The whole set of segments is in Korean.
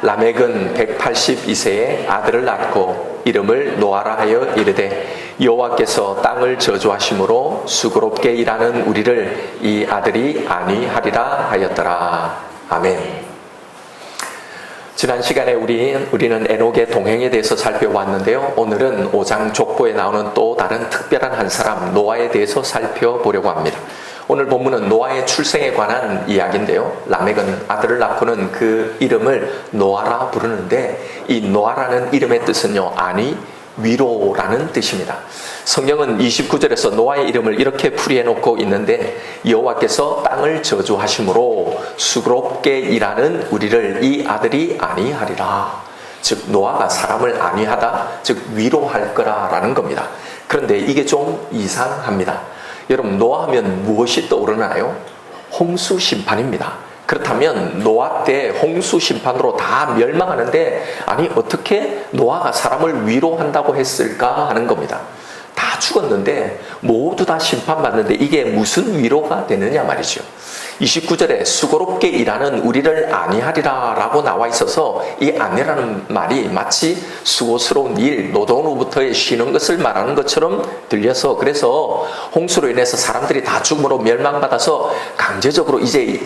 라멕은 182세에 아들을 낳고 이름을 노아라 하여 이르되 여호와께서 땅을 저주하심으로 수고롭게 일하는 우리를 이 아들이 안위하리라 하였더라. 아멘. 지난 시간에 우리는 에녹의 동행에 대해서 살펴봤는데요. 오늘은 5장 족보에 나오는 또 다른 특별한 한 사람 노아에 대해서 살펴보려고 합니다. 오늘 본문은 노아의 출생에 관한 이야기인데요. 라멕은 아들을 낳고는 그 이름을 노아라 부르는데 이 노아라는 이름의 뜻은요, 안위, 위로라는 뜻입니다. 성경은 29절에서 노아의 이름을 이렇게 풀이해 놓고 있는데 여호와께서 땅을 저주하심으로 수고롭게 일하는 우리를 이 아들이 안위하리라. 즉 노아가 사람을 안위하다, 즉 위로할 거라라는 겁니다. 그런데 이게 좀 이상합니다. 여러분, 노아하면 무엇이 떠오르나요? 홍수 심판입니다. 그렇다면 노아 때 홍수 심판으로 다 멸망하는데 아니 어떻게 노아가 사람을 위로한다고 했을까 하는 겁니다. 다 죽었는데 모두 다 심판받는데 이게 무슨 위로가 되느냐 말이죠. 29절에 수고롭게 일하는 우리를 안위하리라 라고 나와 있어서 이 안위라는 말이 마치 수고스러운 일, 노동으로부터의 쉬는 것을 말하는 것처럼 들려서 그래서 홍수로 인해서 사람들이 다 죽음으로 멸망받아서 강제적으로 이제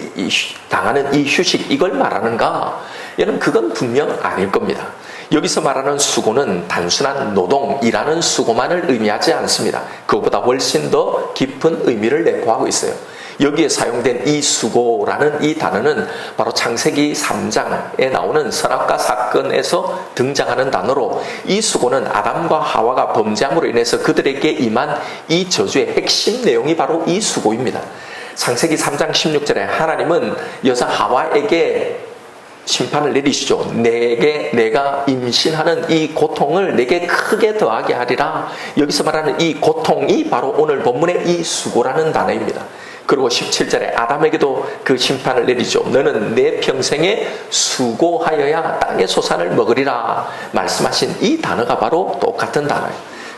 당하는 이 휴식, 이걸 말하는가? 여러분, 그건 분명 아닐 겁니다. 여기서 말하는 수고는 단순한 노동, 일하는 수고만을 의미하지 않습니다. 그것보다 훨씬 더 깊은 의미를 내포하고 있어요. 여기에 사용된 이 수고라는 이 단어는 바로 창세기 3장에 나오는 선악과 사건에서 등장하는 단어로 이 수고는 아담과 하와가 범죄함으로 인해서 그들에게 임한 이 저주의 핵심 내용이 바로 이 수고입니다. 창세기 3장 16절에 하나님은 여자 하와에게 심판을 내리시죠. 내가 임신하는 이 고통을 내게 크게 더하게 하리라. 여기서 말하는 이 고통이 바로 오늘 본문의 이 수고라는 단어입니다. 그리고 17절에 아담에게도 그 심판을 내리죠. 너는 내 평생에 수고하여야 땅의 소산을 먹으리라 말씀하신 이 단어가 바로 똑같은 단어예요.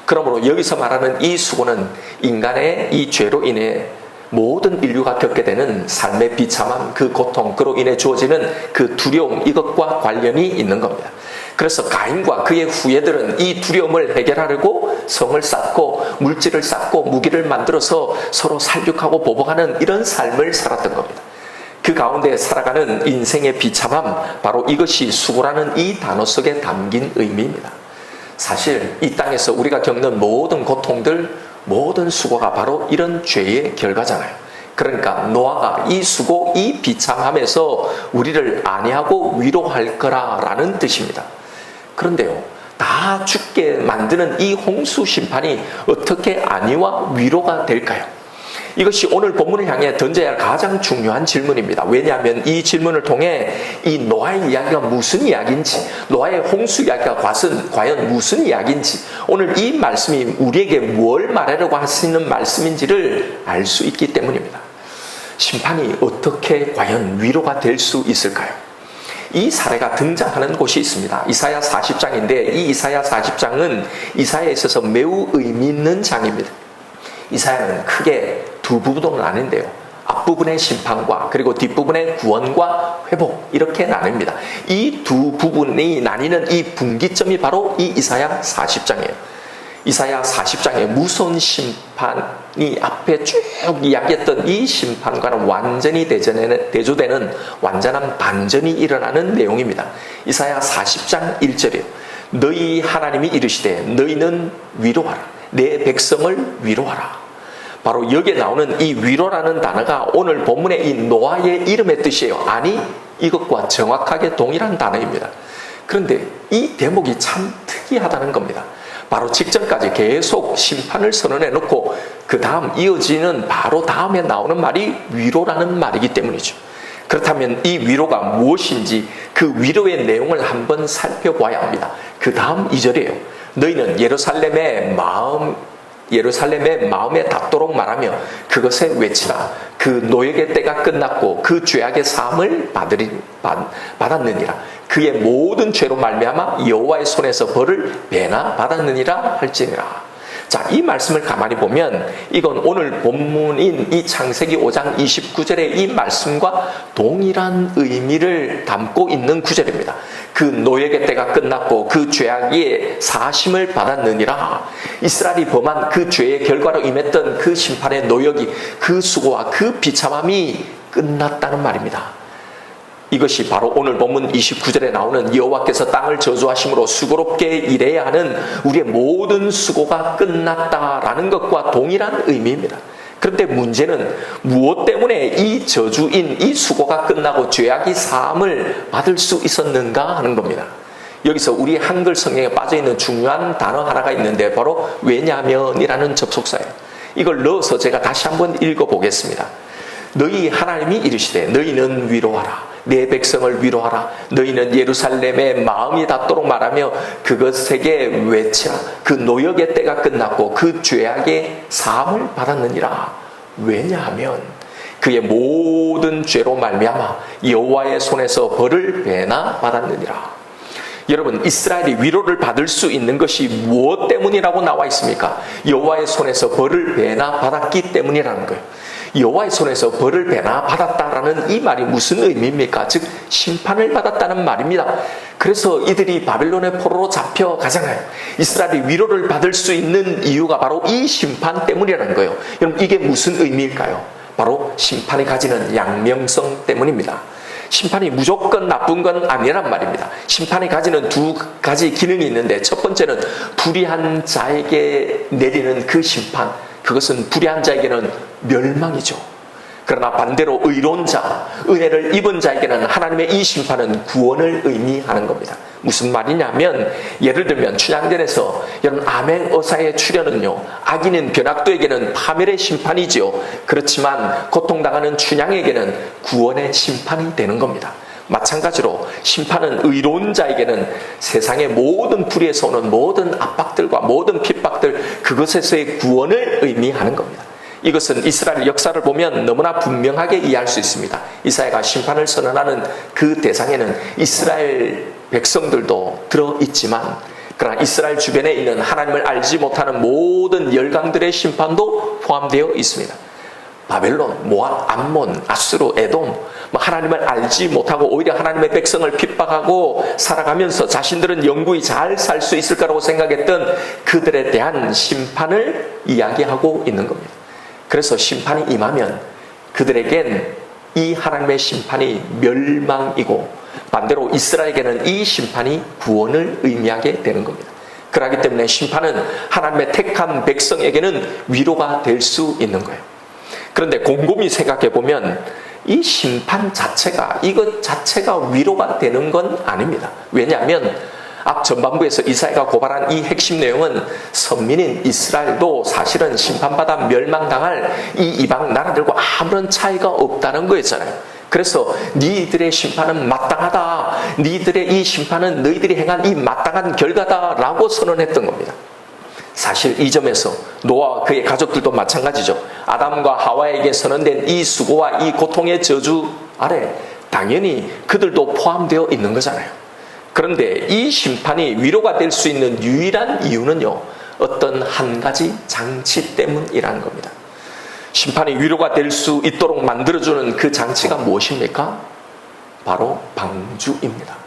그러므로 여기서 말하는 이 수고는 인간의 이 죄로 인해 모든 인류가 겪게 되는 삶의 비참함, 그 고통, 그로 인해 주어지는 그 두려움, 이것과 관련이 있는 겁니다. 그래서 가인과 그의 후예들은 이 두려움을 해결하려고 성을 쌓고 물질을 쌓고 무기를 만들어서 서로 살육하고 보복하는 이런 삶을 살았던 겁니다. 그 가운데 살아가는 인생의 비참함, 바로 이것이 수고라는 이 단어 속에 담긴 의미입니다. 사실 이 땅에서 우리가 겪는 모든 고통들, 모든 수고가 바로 이런 죄의 결과잖아요. 그러니까 노아가 이 수고, 이 비참함에서 우리를 안위하고 위로할 거라라는 뜻입니다. 그런데요, 다 죽게 만드는 이 홍수 심판이 어떻게 안위와 위로가 될까요? 이것이 오늘 본문을 향해 던져야 할 가장 중요한 질문입니다. 왜냐하면 이 질문을 통해 이 노아의 이야기가 무슨 이야기인지, 노아의 홍수 이야기가 과연 무슨 이야기인지, 오늘 이 말씀이 우리에게 뭘 말하려고 하시는 말씀인지를 알 수 있기 때문입니다. 심판이 어떻게 과연 위로가 될 수 있을까요? 이 사례가 등장하는 곳이 있습니다. 이사야 40장인데 이 이사야 40장은 이사야에 있어서 매우 의미 있는 장입니다. 이사야는 크게 두 부분으로 나뉜데요. 앞부분의 심판과 그리고 뒷부분의 구원과 회복, 이렇게 나뉩니다. 이 두 부분이 나뉘는 이 분기점이 바로 이 이사야 40장이에요. 이사야 40장의 무서운 심판이 앞에 쭉 이야기했던 이 심판과는 완전히 대조되는 완전한 반전이 일어나는 내용입니다. 이사야 40장 1절이에요. 너희 하나님이 이르시되 너희는 위로하라. 내 백성을 위로하라. 바로 여기에 나오는 이 위로라는 단어가 오늘 본문의 이 노아의 이름의 뜻이에요. 아니, 이것과 정확하게 동일한 단어입니다. 그런데 이 대목이 참 특이하다는 겁니다. 바로 직전까지 계속 심판을 선언해 놓고 그 다음 이어지는 바로 다음에 나오는 말이 위로라는 말이기 때문이죠. 그렇다면 이 위로가 무엇인지 그 위로의 내용을 한번 살펴봐야 합니다. 그 다음 2절이에요. 너희는 예루살렘의 마음에 닿도록 말하며 그것에 외치라. 그 노역의 때가 끝났고 그 죄악의 사함을 받았느니라. 그의 모든 죄로 말미암아 여호와의 손에서 벌을 배나 받았느니라 할지니라. 자, 이 말씀을 가만히 보면 이건 오늘 본문인 이 창세기 5장 29절의 이 말씀과 동일한 의미를 담고 있는 구절입니다. 그 노역의 때가 끝났고 그 죄악의 사심을 받았느니라. 이스라엘이 범한 그 죄의 결과로 임했던 그 심판의 노역이, 그 수고와 그 비참함이 끝났다는 말입니다. 이것이 바로 오늘 본문 29절에 나오는 여호와께서 땅을 저주하심으로 수고롭게 일해야 하는 우리의 모든 수고가 끝났다라는 것과 동일한 의미입니다. 그런데 문제는 무엇 때문에 이 저주인 이 수고가 끝나고 죄악이 사함을 받을 수 있었는가 하는 겁니다. 여기서 우리 한글 성경에 빠져있는 중요한 단어 하나가 있는데 바로 왜냐면이라는 접속사예요. 이걸 넣어서 제가 다시 한번 읽어보겠습니다. 너희 하나님이 이르시되 너희는 위로하라. 내 백성을 위로하라. 너희는 예루살렘에 마음이 닿도록 말하며 그것에게 외치라. 그 노역의 때가 끝났고 그 죄악의 사함을 받았느니라. 왜냐하면 그의 모든 죄로 말미암아 여호와의 손에서 벌을 배나 받았느니라. 여러분, 이스라엘이 위로를 받을 수 있는 것이 무엇 때문이라고 나와 있습니까? 여호와의 손에서 벌을 배나 받았기 때문이라는 거예요. 여호와의 손에서 벌을 배나 받았다라는 이 말이 무슨 의미입니까? 즉 심판을 받았다는 말입니다. 그래서 이들이 바벨론의 포로로 잡혀가잖아요. 이스라엘이 위로를 받을 수 있는 이유가 바로 이 심판 때문이라는 거예요. 여러분, 이게 무슨 의미일까요? 바로 심판이 가지는 양명성 때문입니다. 심판이 무조건 나쁜 건 아니란 말입니다. 심판이 가지는 두 가지 기능이 있는데, 첫 번째는 불의한 자에게 내리는 그 심판, 그것은 불의한 자에게는 멸망이죠. 그러나 반대로 의로운 자, 은혜를 입은 자에게는 하나님의 이 심판은 구원을 의미하는 겁니다. 무슨 말이냐면, 예를 들면 춘향전에서 여러분 아멘 어사의 출현은요, 악인인 벼낙도에게는 파멸의 심판이지요. 그렇지만 고통당하는 춘향에게는 구원의 심판이 되는 겁니다. 마찬가지로 심판은 의로운 자에게는 세상의 모든 불의에서 오는 모든 압박들과 모든 핍박들, 그것에서의 구원을 의미하는 겁니다. 이것은 이스라엘 역사를 보면 너무나 분명하게 이해할 수 있습니다. 이사야가 심판을 선언하는 그 대상에는 이스라엘 백성들도 들어있지만, 그러나 이스라엘 주변에 있는 하나님을 알지 못하는 모든 열강들의 심판도 포함되어 있습니다. 바벨론, 모압, 암몬, 아수르, 에돔, 하나님을 알지 못하고 오히려 하나님의 백성을 핍박하고 살아가면서 자신들은 영구히 잘 살 수 있을 거라고 생각했던 그들에 대한 심판을 이야기하고 있는 겁니다. 그래서 심판이 임하면 그들에겐 이 하나님의 심판이 멸망이고, 반대로 이스라엘에게는 이 심판이 구원을 의미하게 되는 겁니다. 그렇기 때문에 심판은 하나님의 택한 백성에게는 위로가 될 수 있는 거예요. 그런데 곰곰이 생각해 보면 이 심판 자체가, 이것 자체가 위로가 되는 건 아닙니다. 왜냐하면 앞 전반부에서 이사야가 고발한 이 핵심 내용은 선민인 이스라엘도 사실은 심판받아 멸망당할 이 이방 나라들과 아무런 차이가 없다는 거였잖아요. 그래서 니들의 심판은 마땅하다, 니들의 이 심판은 너희들이 행한 이 마땅한 결과다라고 선언했던 겁니다. 사실 이 점에서 노아와 그의 가족들도 마찬가지죠. 아담과 하와에게 선언된 이 수고와 이 고통의 저주 아래 당연히 그들도 포함되어 있는 거잖아요. 그런데 이 심판이 위로가 될 수 있는 유일한 이유는요, 어떤 한 가지 장치 때문이라는 겁니다. 심판이 위로가 될 수 있도록 만들어주는 그 장치가 무엇입니까? 바로 방주입니다.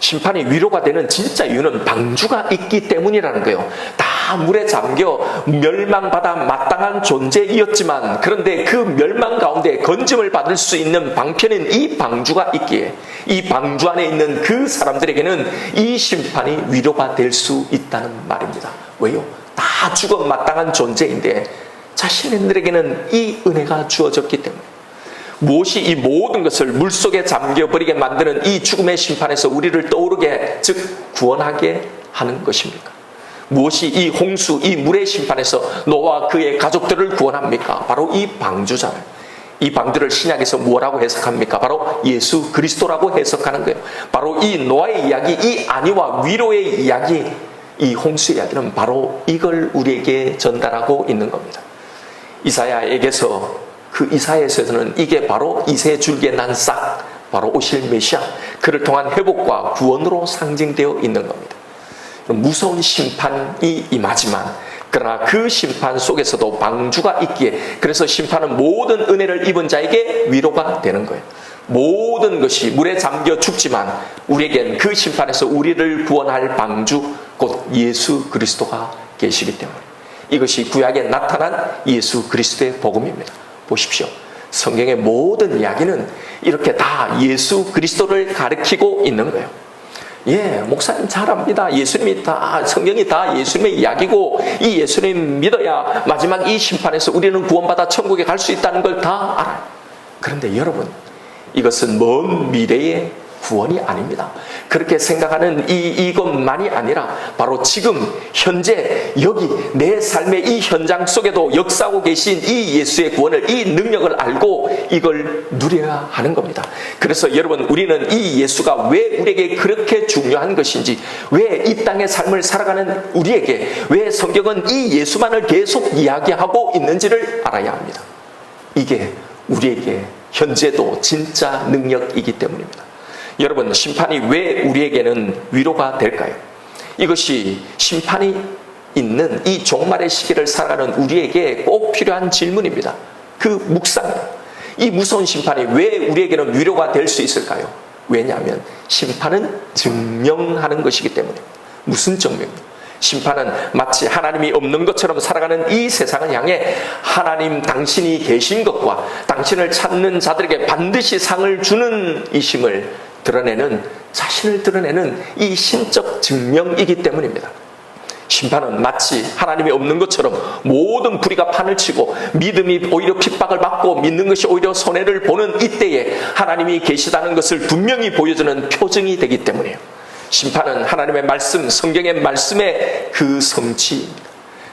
심판이 위로가 되는 진짜 이유는 방주가 있기 때문이라는 거예요. 다 물에 잠겨 멸망받아 마땅한 존재이었지만, 그런데 그 멸망 가운데 건짐을 받을 수 있는 방편인 이 방주가 있기에 이 방주 안에 있는 그 사람들에게는 이 심판이 위로가 될 수 있다는 말입니다. 왜요? 다 죽어 마땅한 존재인데 자신들에게는 이 은혜가 주어졌기 때문에. 무엇이 이 모든 것을 물속에 잠겨버리게 만드는 이 죽음의 심판에서 우리를 떠오르게, 즉 구원하게 하는 것입니까? 무엇이 이 홍수, 이 물의 심판에서 노아와 그의 가족들을 구원합니까? 바로 이 방주잖아요. 이 방주를 신약에서 뭐라고 해석합니까? 바로 예수 그리스도라고 해석하는 거예요. 바로 이 노아의 이야기, 이 안위와 위로의 이야기, 이 홍수 이야기는 바로 이걸 우리에게 전달하고 있는 겁니다. 이사야에게서, 그 이사야에서는 이게 바로 이새 줄기에 난 싹, 바로 오실 메시아, 그를 통한 회복과 구원으로 상징되어 있는 겁니다. 무서운 심판이 임하지만 그러나 그 심판 속에서도 방주가 있기에, 그래서 심판은 모든 은혜를 입은 자에게 위로가 되는 거예요. 모든 것이 물에 잠겨 죽지만 우리에겐 그 심판에서 우리를 구원할 방주, 곧 예수 그리스도가 계시기 때문에, 이것이 구약에 나타난 예수 그리스도의 복음입니다. 보십시오. 성경의 모든 이야기는 이렇게 다 예수 그리스도를 가리키고 있는 거예요. 목사님 잘합니다. 예수님이 다, 성경이 다 예수님의 이야기고, 이 예수님 믿어야 마지막 이 심판에서 우리는 구원받아 천국에 갈 수 있다는 걸 다 알아요. 그런데 여러분, 이것은 먼 미래의 구원이 아닙니다. 그렇게 생각하는 이것만이 아니라 바로 지금 현재 여기 내 삶의 이 현장 속에도 역사하고 계신 이 예수의 구원을, 이 능력을 알고 이걸 누려야 하는 겁니다. 그래서 여러분, 우리는 이 예수가 왜 우리에게 그렇게 중요한 것인지, 왜 이 땅의 삶을 살아가는 우리에게 왜 성경은 이 예수만을 계속 이야기하고 있는지를 알아야 합니다. 이게 우리에게 현재도 진짜 능력이기 때문입니다. 여러분, 심판이 왜 우리에게는 위로가 될까요? 이것이 심판이 있는 이 종말의 시기를 살아가는 우리에게 꼭 필요한 질문입니다. 그 묵상이에요. 이 무서운 심판이 왜 우리에게는 위로가 될 수 있을까요? 왜냐하면 심판은 증명하는 것이기 때문에. 무슨 증명이에요? 심판은 마치 하나님이 없는 것처럼 살아가는 이 세상을 향해 하나님 당신이 계신 것과 당신을 찾는 자들에게 반드시 상을 주는 이심을 드러내는, 자신을 드러내는 이 신적 증명이기 때문입니다. 심판은 마치 하나님이 없는 것처럼 모든 불의가 판을 치고 믿음이 오히려 핍박을 받고 믿는 것이 오히려 손해를 보는 이때에 하나님이 계시다는 것을 분명히 보여주는 표징이 되기 때문이에요. 심판은 하나님의 말씀, 성경의 말씀의 그 성취입니다.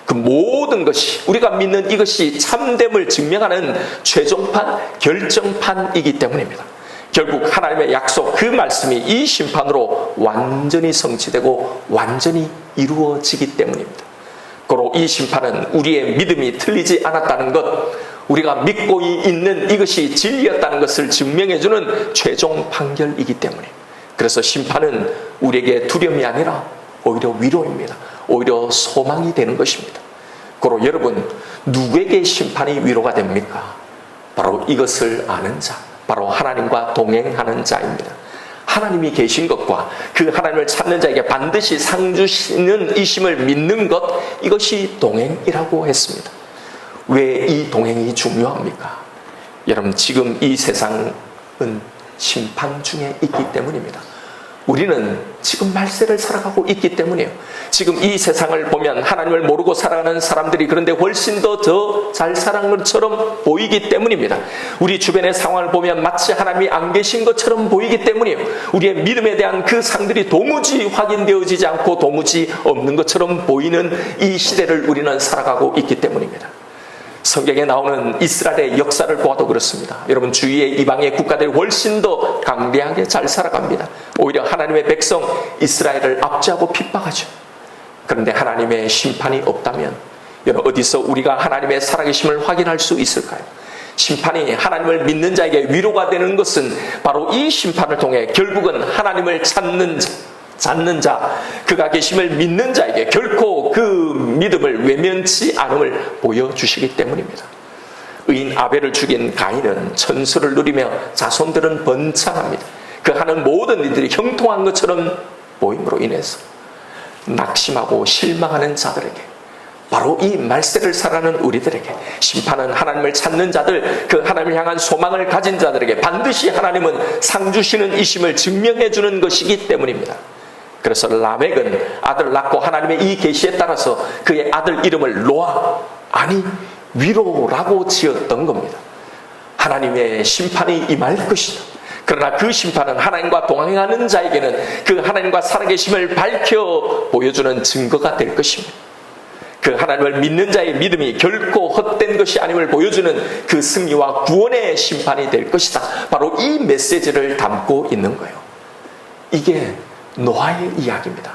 그 모든 것이, 우리가 믿는 이것이 참됨을 증명하는 최종판, 결정판이기 때문입니다. 결국 하나님의 약속, 그 말씀이 이 심판으로 완전히 성취되고 완전히 이루어지기 때문입니다. 고로 이 심판은 우리의 믿음이 틀리지 않았다는 것, 우리가 믿고 있는 이것이 진리였다는 것을 증명해주는 최종 판결이기 때문에, 그래서 심판은 우리에게 두려움이 아니라 오히려 위로입니다. 오히려 소망이 되는 것입니다. 고로 여러분, 누구에게 심판이 위로가 됩니까? 바로 이것을 아는 자, 바로 하나님과 동행하는 자입니다. 하나님이 계신 것과 그 하나님을 찾는 자에게 반드시 상 주시는 이심을 믿는 것, 이것이 동행이라고 했습니다. 왜 이 동행이 중요합니까? 여러분, 지금 이 세상은 심판 중에 있기 때문입니다. 우리는 지금 말세를 살아가고 있기 때문이에요. 지금 이 세상을 보면 하나님을 모르고 살아가는 사람들이 그런데 훨씬 더 잘 살아가는 것처럼 보이기 때문입니다. 우리 주변의 상황을 보면 마치 하나님이 안 계신 것처럼 보이기 때문이에요. 우리의 믿음에 대한 그 상들이 도무지 확인되어지지 않고 도무지 없는 것처럼 보이는 이 시대를 우리는 살아가고 있기 때문입니다. 성경에 나오는 이스라엘의 역사를 보아도 그렇습니다. 여러분, 주위의 이방의 국가들이 훨씬 더 강대하게 잘 살아갑니다. 오히려 하나님의 백성 이스라엘을 압제하고 핍박하죠. 그런데 하나님의 심판이 없다면 여러분, 어디서 우리가 하나님의 살아계심을 확인할 수 있을까요? 심판이 하나님을 믿는 자에게 위로가 되는 것은 바로 이 심판을 통해 결국은 하나님을 찾는 자, 그가 계심을 믿는 자에게 결코 그 믿음을 외면치 않음을 보여주시기 때문입니다. 의인 아벨을 죽인 가인은 천수를 누리며 자손들은 번창합니다. 그 하는 모든 일들이 형통한 것처럼 보임으로 인해서 낙심하고 실망하는 자들에게, 바로 이 말세를 살아가는 우리들에게 심판은 하나님을 찾는 자들, 그 하나님을 향한 소망을 가진 자들에게 반드시 하나님은 상 주시는 이심을 증명해 주는 것이기 때문입니다. 그래서 라멕은 아들을 낳고 하나님의 이 계시에 따라서 그의 아들 이름을 노아, 아니 위로라고 지었던 겁니다. 하나님의 심판이 임할 것이다. 그러나 그 심판은 하나님과 동행하는 자에게는 그 하나님과 살아계심을 밝혀 보여주는 증거가 될 것입니다. 그 하나님을 믿는 자의 믿음이 결코 헛된 것이 아님을 보여주는 그 승리와 구원의 심판이 될 것이다. 바로 이 메시지를 담고 있는 거예요. 이게 노아의 이야기입니다.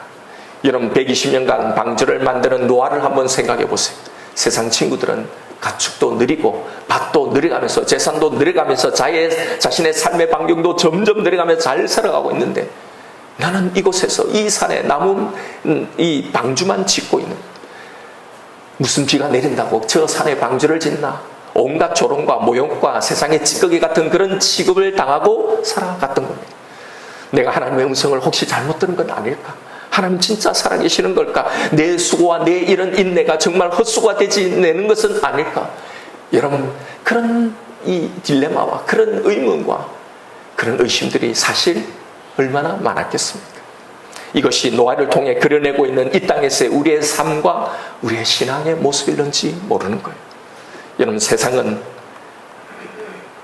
여러분, 120년간 방주를 만드는 노아를 한번 생각해 보세요. 세상 친구들은 가축도 느리고 밭도 느려가면서 재산도 느려가면서 자신의 삶의 반경도 점점 느려가면서 잘 살아가고 있는데, 나는 이곳에서 이 산에 나무 이 방주만 짓고 있는, 무슨 비가 내린다고 저 산에 방주를 짓나? 온갖 조롱과 모욕과 세상의 찌꺼기 같은 그런 취급을 당하고 살아갔던 겁니다. 내가 하나님의 음성을 혹시 잘못 들은 건 아닐까? 하나님 진짜 살아계시는 걸까? 내 수고와 내 이런 인내가 정말 헛수고가 되지 내는 것은 아닐까? 여러분, 그런 이 딜레마와 그런 의문과 그런 의심들이 사실 얼마나 많았겠습니까? 이것이 노아를 통해 그려내고 있는 이 땅에서의 우리의 삶과 우리의 신앙의 모습일는지 모르는 거예요. 여러분, 세상은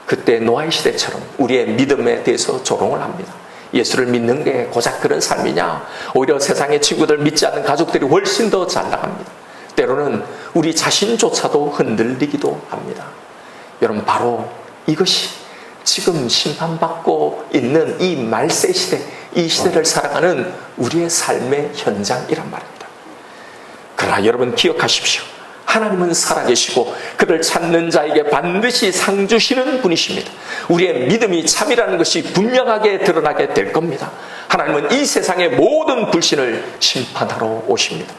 그때 노아의 시대처럼 우리의 믿음에 대해서 조롱을 합니다. 예수를 믿는 게 고작 그런 삶이냐? 오히려 세상의 친구들 믿지 않는 가족들이 훨씬 더 잘 나갑니다. 때로는 우리 자신조차도 흔들리기도 합니다. 여러분, 바로 이것이 지금 심판받고 있는 이 말세 시대, 이 시대를 살아가는 우리의 삶의 현장이란 말입니다. 그러나 여러분 기억하십시오. 하나님은 살아계시고 그를 찾는 자에게 반드시 상 주시는 분이십니다. 우리의 믿음이 참이라는 것이 분명하게 드러나게 될 겁니다. 하나님은 이 세상의 모든 불신을 심판하러 오십니다.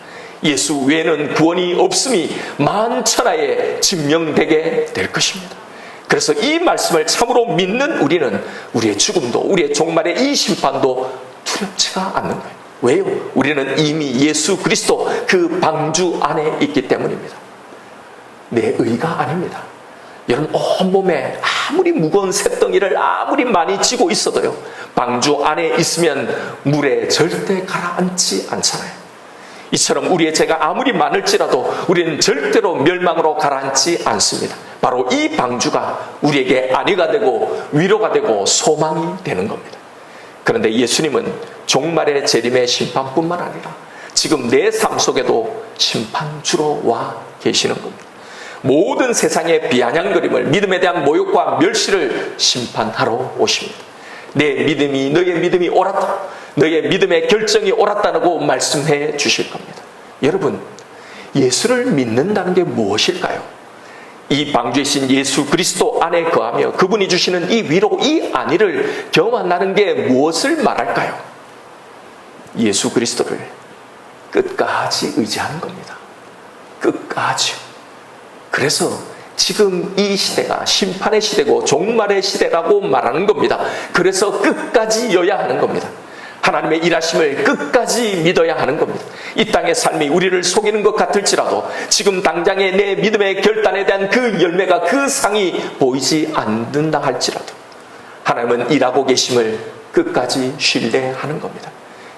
예수 외에는 구원이 없음이 만천하에 증명되게 될 것입니다. 그래서 이 말씀을 참으로 믿는 우리는 우리의 죽음도 우리의 종말의 이 심판도 두렵지가 않는 거예요. 왜요? 우리는 이미 예수 그리스도 그 방주 안에 있기 때문입니다. 내 의가 아닙니다. 여러분, 온몸에 아무리 무거운 쇳덩이를 아무리 많이 쥐고 있어도요, 방주 안에 있으면 물에 절대 가라앉지 않잖아요. 이처럼 우리의 죄가 아무리 많을지라도 우리는 절대로 멸망으로 가라앉지 않습니다. 바로 이 방주가 우리에게 안위가 되고 위로가 되고 소망이 되는 겁니다. 그런데 예수님은 종말의 재림의 심판뿐만 아니라 지금 내 삶 속에도 심판주로 와 계시는 겁니다. 모든 세상의 비아냥거림을, 믿음에 대한 모욕과 멸시를 심판하러 오십니다. 내 믿음이, 너의 믿음이 옳았다, 너의 믿음의 결정이 옳았다고 말씀해 주실 겁니다. 여러분, 예수를 믿는다는 게 무엇일까요? 이 방주이신 예수 그리스도 안에 거하며 그분이 주시는 이 위로, 이 안위를 경험한다는 게 무엇을 말할까요? 예수 그리스도를 끝까지 의지하는 겁니다. 끝까지요. 그래서 지금 이 시대가 심판의 시대고 종말의 시대라고 말하는 겁니다. 그래서 끝까지여야 하는 겁니다. 하나님의 일하심을 끝까지 믿어야 하는 겁니다. 이 땅의 삶이 우리를 속이는 것 같을지라도 지금 당장의 내 믿음의 결단에 대한 그 열매가, 그 상이 보이지 않는다 할지라도 하나님은 일하고 계심을 끝까지 신뢰하는 겁니다.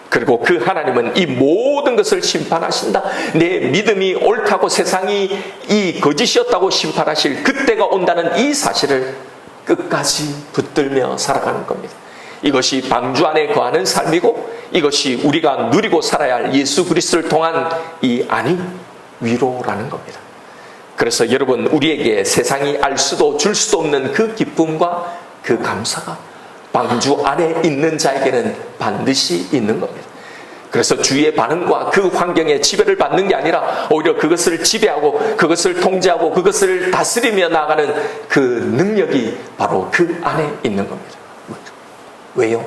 그리고 그 하나님은 이 모든 것을 심판하신다. 내 믿음이 옳다고 세상이 이 거짓이었다고 심판하실 그때가 온다는 이 사실을 끝까지 붙들며 살아가는 겁니다. 이것이 방주 안에 거하는 삶이고 이것이 우리가 누리고 살아야 할 예수 그리스도를 통한 이 안위, 위로라는 겁니다. 그래서 여러분, 우리에게 세상이 알 수도 줄 수도 없는 그 기쁨과 그 감사가 방주 안에 있는 자에게는 반드시 있는 겁니다. 그래서 주위의 반응과 그 환경에 지배를 받는 게 아니라 오히려 그것을 지배하고 그것을 통제하고 그것을 다스리며 나아가는 그 능력이 바로 그 안에 있는 겁니다. 왜요?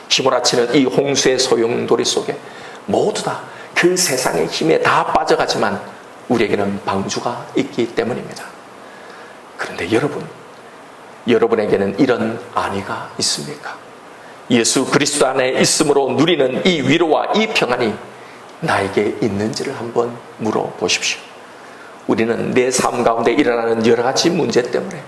휘몰아치는 이 홍수의 소용돌이 속에 모두 다 그 세상의 힘에 다 빠져가지만 우리에게는 방주가 있기 때문입니다. 그런데 여러분에게는 이런 안위가 있습니까? 예수 그리스도 안에 있음으로 누리는 이 위로와 이 평안이 나에게 있는지를 한번 물어보십시오. 우리는 내 삶 가운데 일어나는 여러 가지 문제 때문에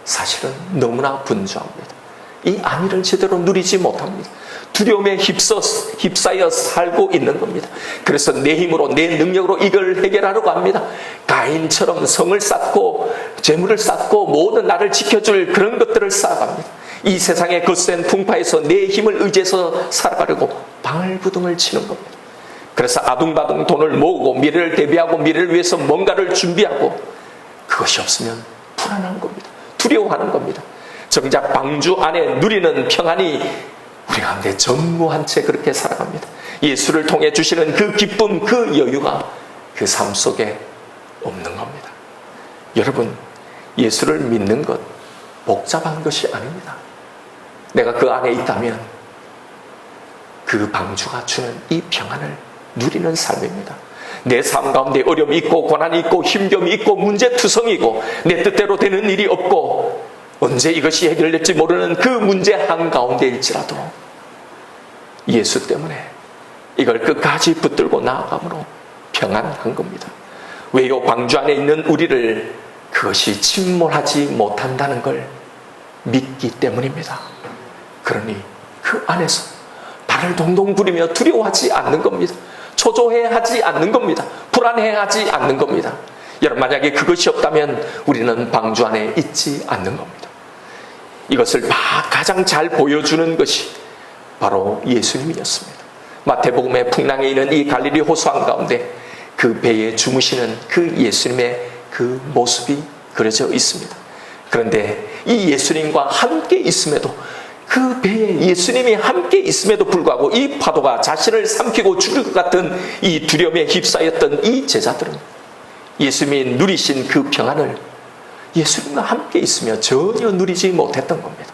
사실은 너무나 분주합니다. 이 안위를 제대로 누리지 못합니다. 두려움에 휩싸여 살고 있는 겁니다. 그래서 내 힘으로, 내 능력으로 이걸 해결하려고 합니다. 가인처럼 성을 쌓고 재물을 쌓고 모든 나를 지켜줄 그런 것들을 쌓아갑니다. 이 세상의 거센 풍파에서 내 힘을 의지해서 살아가려고 방울부둥을 치는 겁니다. 그래서 아둥바둥 돈을 모으고 미래를 대비하고 미래를 위해서 뭔가를 준비하고 그것이 없으면 불안한 겁니다. 두려워하는 겁니다. 정작 방주 안에 누리는 평안이 우리 가운데 전무한 채 그렇게 살아갑니다. 예수를 통해 주시는 그 기쁨, 그 여유가 그 삶 속에 없는 겁니다. 여러분, 예수를 믿는 것 복잡한 것이 아닙니다. 내가 그 안에 있다면 그 방주가 주는 이 평안을 누리는 삶입니다. 내 삶 가운데 어려움이 있고 고난이 있고 힘겨움이 있고 문제투성이고 내 뜻대로 되는 일이 없고 언제 이것이 해결될지 모르는 그 문제 한가운데일지라도 예수 때문에 이걸 끝까지 붙들고 나아감으로 평안한 겁니다. 왜요? 방주 안에 있는 우리를 그것이 침몰하지 못한다는 걸 믿기 때문입니다. 그러니 그 안에서 발을 동동 구르며 두려워하지 않는 겁니다. 초조해하지 않는 겁니다. 불안해하지 않는 겁니다. 여러분, 만약에 그것이 없다면 우리는 방주 안에 있지 않는 겁니다. 이것을 가장 잘 보여주는 것이 바로 예수님이었습니다. 마태복음의 풍랑에 있는 이 갈릴리 호수강 가운데 그 배에 주무시는 그 예수님의 그 모습이 그려져 있습니다. 그런데 이 예수님과 함께 있음에도, 그 배에 예수님이 함께 있음에도 불구하고 이 파도가 자신을 삼키고 죽을 것 같은 이 두려움에 휩싸였던 이 제자들은 예수님이 누리신 그 평안을 예수님과 함께 있으며 전혀 누리지 못했던 겁니다.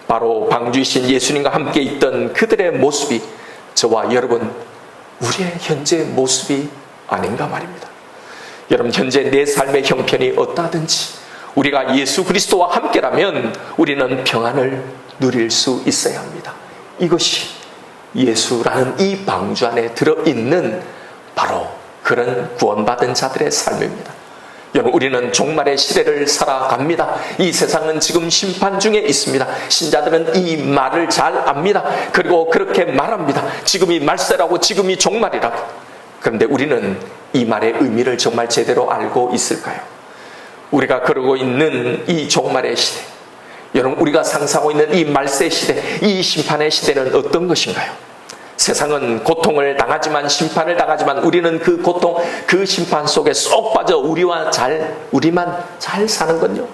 바로 방주이신 예수님과 함께 있던 그들의 모습이 저와 여러분, 우리의 현재 모습이 아닌가 말입니다. 여러분, 현재 내 삶의 형편이 어떠하든지 우리가 예수 그리스도와 함께라면 우리는 평안을 누릴 수 있어야 합니다. 이것이 예수라는 이 방주 안에 들어있는 바로 그런 구원받은 자들의 삶입니다. 여러분, 우리는 종말의 시대를 살아갑니다. 이 세상은 지금 심판 중에 있습니다. 신자들은 이 말을 잘 압니다. 그리고 그렇게 말합니다. 지금이 말세라고, 지금이 종말이라고. 그런데 우리는 이 말의 의미를 정말 제대로 알고 있을까요? 우리가 그러고 있는 이 종말의 시대, 여러분, 우리가 상상하고 있는 이 말세 시대, 이 심판의 시대는 어떤 것인가요? 세상은 고통을 당하지만, 심판을 당하지만 우리는 그 고통, 그 심판 속에 쏙 빠져 우리만 잘 사는 건요?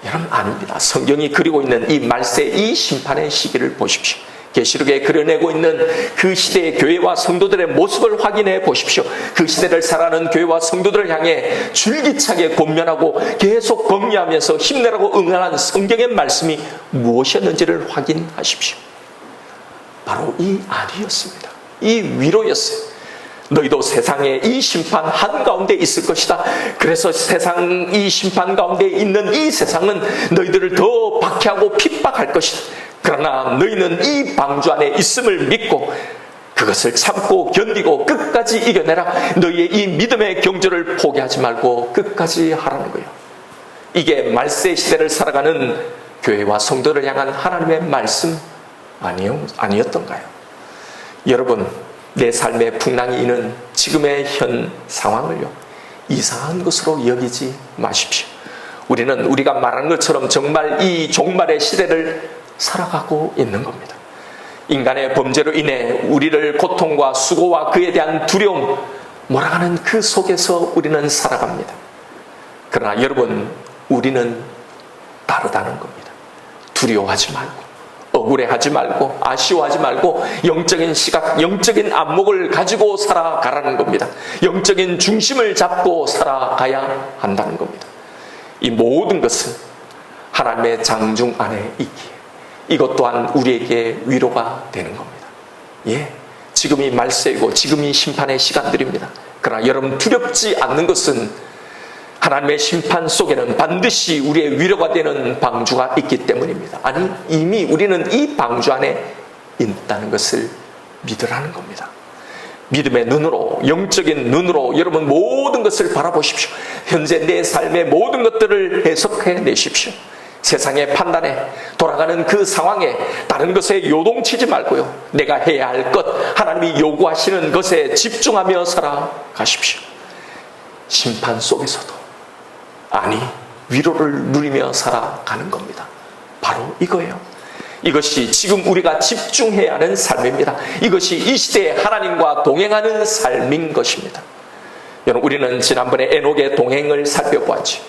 여러분, 아닙니다. 성경이 그리고 있는 이 말세, 이 심판의 시기를 보십시오. 계시록에 그려내고 있는 그 시대의 교회와 성도들의 모습을 확인해 보십시오. 그 시대를 살아가는 교회와 성도들을 향해 줄기차게 권면하고 계속 격려하면서 힘내라고 응원하는 성경의 말씀이 무엇이었는지를 확인하십시오. 바로 이 안위였습니다. 이 위로였어요. 너희도 세상에 이 심판 한가운데 있을 것이다. 그래서 세상 이 심판 가운데 있는 이 세상은 너희들을 더 박해하고 핍박할 것이다. 그러나 너희는 이 방주 안에 있음을 믿고 그것을 참고 견디고 끝까지 이겨내라. 너희의 이 믿음의 경주를 포기하지 말고 끝까지 하라는 거예요. 이게 말세 시대를 살아가는 교회와 성도를 향한 하나님의 말씀 아니었던가요? 여러분, 내 삶의 풍랑이 있는 지금의 현 상황을요, 이상한 것으로 여기지 마십시오. 우리는 우리가 말한 것처럼 정말 이 종말의 시대를 살아가고 있는 겁니다. 인간의 범죄로 인해 우리를 고통과 수고와 그에 대한 두려움, 몰아가는 그 속에서 우리는 살아갑니다. 그러나 여러분, 우리는 다르다는 겁니다. 두려워하지 말고, 억울해하지 말고, 아쉬워하지 말고 영적인 시각, 영적인 안목을 가지고 살아가라는 겁니다. 영적인 중심을 잡고 살아가야 한다는 겁니다. 이 모든 것은 하나님의 장중 안에 있기에 이것 또한 우리에게 위로가 되는 겁니다. 예, 지금이 말세이고 지금이 심판의 시간들입니다. 그러나 여러분, 두렵지 않는 것은 하나님의 심판 속에는 반드시 우리의 위로가 되는 방주가 있기 때문입니다. 아니, 이미 우리는 이 방주 안에 있다는 것을 믿으라는 겁니다. 믿음의 눈으로, 영적인 눈으로 여러분 모든 것을 바라보십시오. 현재 내 삶의 모든 것들을 해석해 내십시오. 세상의 판단에, 돌아가는 그 상황에 다른 것에 요동치지 말고요, 내가 해야 할 것, 하나님이 요구하시는 것에 집중하며 살아가십시오. 심판 속에서도 아니, 위로를 누리며 살아가는 겁니다. 바로 이거예요. 이것이 지금 우리가 집중해야 하는 삶입니다. 이것이 이 시대에 하나님과 동행하는 삶인 것입니다. 여러분, 우리는 지난번에 에녹의 동행을 살펴보았죠.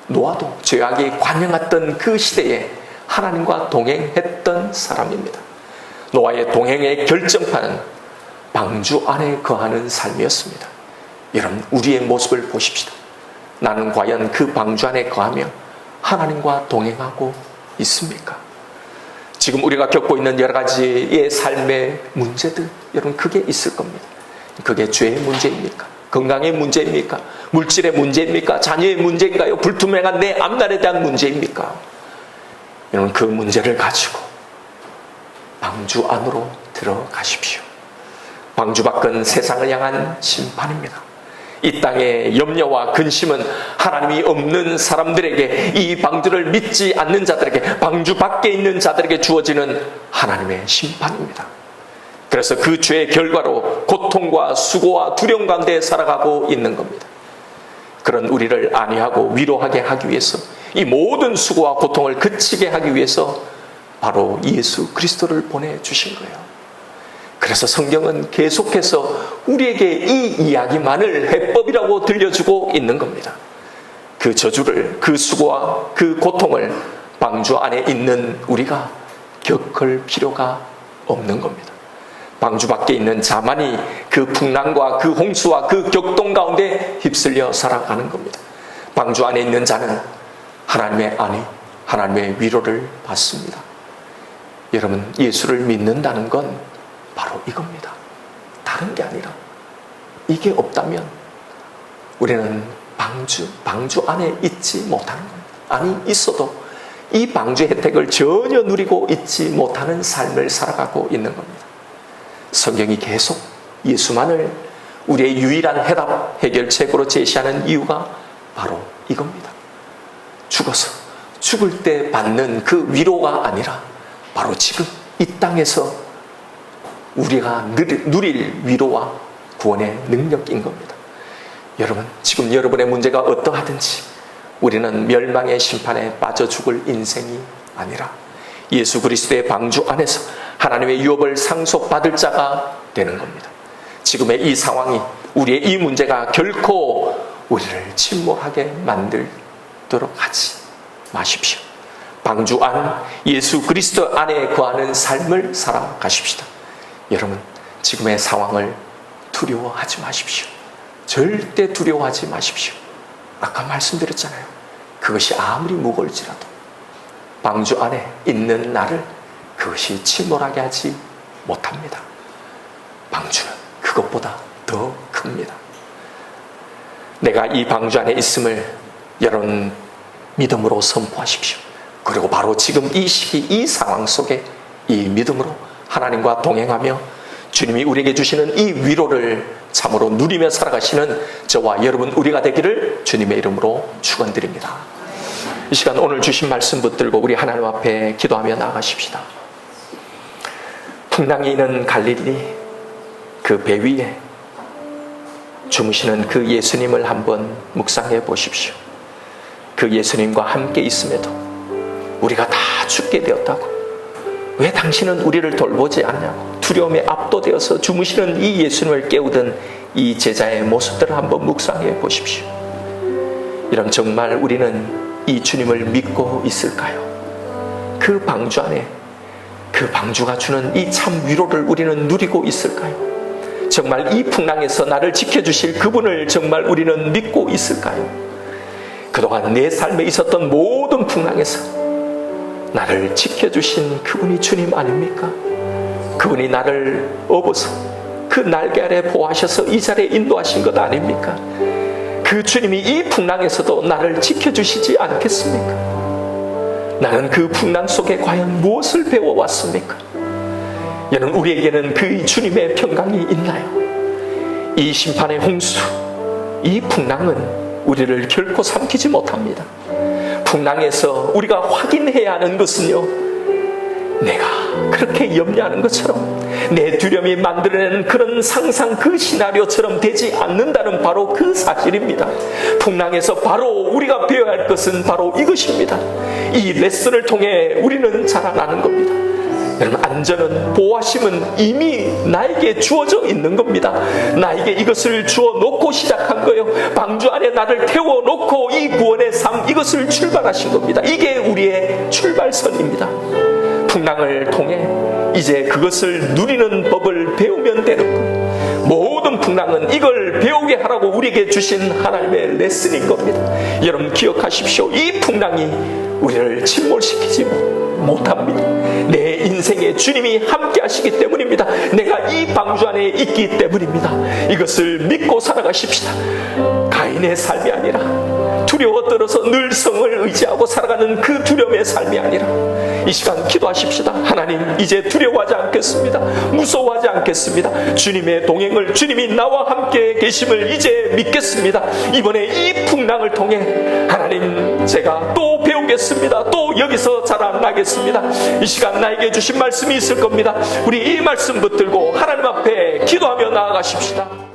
노아도 죄악이 관영했던 그 시대에 하나님과 동행했던 사람입니다. 노아의 동행의 결정판은 방주 안에 거하는 삶이었습니다. 여러분, 우리의 모습을 보십시다. 나는 과연 그 방주 안에 거하며 하나님과 동행하고 있습니까? 지금 우리가 겪고 있는 여러 가지의 삶의 문제들, 여러분, 그게 있을 겁니다. 그게 죄의 문제입니까? 건강의 문제입니까? 물질의 문제입니까? 자녀의 문제인가요? 불투명한 내 앞날에 대한 문제입니까? 여러분, 그 문제를 가지고 방주 안으로 들어가십시오. 방주 밖은 세상을 향한 심판입니다. 이 땅의 염려와 근심은 하나님이 없는 사람들에게, 이 방주를 믿지 않는 자들에게, 방주 밖에 있는 자들에게 주어지는 하나님의 심판입니다. 그래서 그 죄의 결과로 고통과 수고와 두려움 가운데 살아가고 있는 겁니다. 그런 우리를 안위하고 위로하게 하기 위해서, 이 모든 수고와 고통을 그치게 하기 위해서 바로 예수 그리스도를 보내주신 거예요. 그래서 성경은 계속해서 우리에게 이 이야기만을 해법이라고 들려주고 있는 겁니다. 그 저주를, 그 수고와 그 고통을 방주 안에 있는 우리가 겪을 필요가 없는 겁니다. 방주 밖에 있는 자만이 그 풍랑과 그 홍수와 그 격동 가운데 휩쓸려 살아가는 겁니다. 방주 안에 있는 자는 하나님의 안위, 하나님의 위로를 받습니다. 여러분, 예수를 믿는다는 건 바로 이겁니다. 다른 게 아니라, 이게 없다면 우리는 방주 안에 있지 못하는 겁니다. 아니, 있어도 이 방주의 혜택을 전혀 누리고 있지 못하는 삶을 살아가고 있는 겁니다. 성경이 계속 예수만을 우리의 유일한 해답, 해결책으로 제시하는 이유가 바로 이겁니다. 죽어서 죽을 때 받는 그 위로가 아니라 바로 지금 이 땅에서 우리가 누릴 위로와 구원의 능력인 겁니다. 여러분, 지금 여러분의 문제가 어떠하든지 우리는 멸망의 심판에 빠져 죽을 인생이 아니라 예수 그리스도의 방주 안에서 하나님의 유업을 상속받을 자가 되는 겁니다. 지금의 이 상황이, 우리의 이 문제가 결코 우리를 침몰하게 만들도록 하지 마십시오. 방주 안, 예수 그리스도 안에 거하는 삶을 살아가십시다. 여러분, 지금의 상황을 두려워하지 마십시오. 절대 두려워하지 마십시오. 아까 말씀드렸잖아요. 그것이 아무리 무거울지라도 방주 안에 있는 나를 그것이 침몰하게 하지 못합니다. 방주는 그것보다 더 큽니다. 내가 이 방주 안에 있음을 여러분 믿음으로 선포하십시오. 그리고 바로 지금 이 시기, 이 상황 속에 이 믿음으로 하나님과 동행하며 주님이 우리에게 주시는 이 위로를 참으로 누리며 살아가시는 저와 여러분 우리가 되기를 주님의 이름으로 축원드립니다. 이 시간 오늘 주신 말씀 붙들고 우리 하나님 앞에 기도하며 나아가십시다. 풍랑이 있는 갈릴리 그 배 위에 주무시는 그 예수님을 한번 묵상해 보십시오. 그 예수님과 함께 있음에도 우리가 다 죽게 되었다고, 왜 당신은 우리를 돌보지 않냐고 두려움에 압도되어서 주무시는 이 예수님을 깨우던 이 제자의 모습들을 한번 묵상해 보십시오. 이런 정말 우리는 이 주님을 믿고 있을까요? 그 방주 안에 그 방주가 주는 이 참 위로를 우리는 누리고 있을까요? 정말 이 풍랑에서 나를 지켜주실 그분을 정말 우리는 믿고 있을까요? 그동안 내 삶에 있었던 모든 풍랑에서 나를 지켜주신 그분이 주님 아닙니까? 그분이 나를 업어서 그 날개 아래 보호하셔서 이 자리에 인도하신 것 아닙니까? 그 주님이 이 풍랑에서도 나를 지켜주시지 않겠습니까? 나는 그 풍랑 속에 과연 무엇을 배워왔습니까? 여러분, 우리에게는 그 주님의 평강이 있나요? 이 심판의 홍수, 이 풍랑은 우리를 결코 삼키지 못합니다. 풍랑에서 우리가 확인해야 하는 것은요, 내가 그렇게 염려하는 것처럼 내 두려움이 만들어내는 그런 상상, 그 시나리오처럼 되지 않는다는 바로 그 사실입니다. 풍랑에서 바로 우리가 배워야 할 것은 바로 이것입니다. 이 레슨을 통해 우리는 자라나는 겁니다. 여러분, 안전은, 보호하심은 이미 나에게 주어져 있는 겁니다. 나에게 이것을 주어 놓고 시작한 거예요. 방주 안에 나를 태워 놓고 이 구원의 삶, 이것을 출발하신 겁니다. 이게 우리의 출발선입니다. 풍랑을 통해 이제 그것을 누리는 법을 배우면 되는 거예요. 모든 풍랑은 이걸 배우게 하라고 우리에게 주신 하나님의 레슨인 겁니다. 여러분 기억하십시오. 이 풍랑이 우리를 침몰시키지 못합니다. 내 인생 인생에 주님이 함께 하시기 때문입니다. 내가 이 방주 안에 있기 때문입니다. 이것을 믿고 살아가십시다. 가인의 삶이 아니라 두려워 떨어서 늘 성을 의지하고 살아가는 그 두려움의 삶이 아니라 이 시간 기도하십시다. 하나님, 이제 두려워하지 않겠습니다. 무서워하지 않겠습니다. 주님의 동행을, 주님이 나와 함께 계심을 이제 믿겠습니다. 이번에 이 풍랑을 통해 하나님, 제가 또 배우겠습니다. 또 여기서 자라나겠습니다. 이 시간 나에게 주신 말씀이 있을 겁니다. 우리 이 말씀 붙들고 하나님 앞에 기도하며 나아가십시다.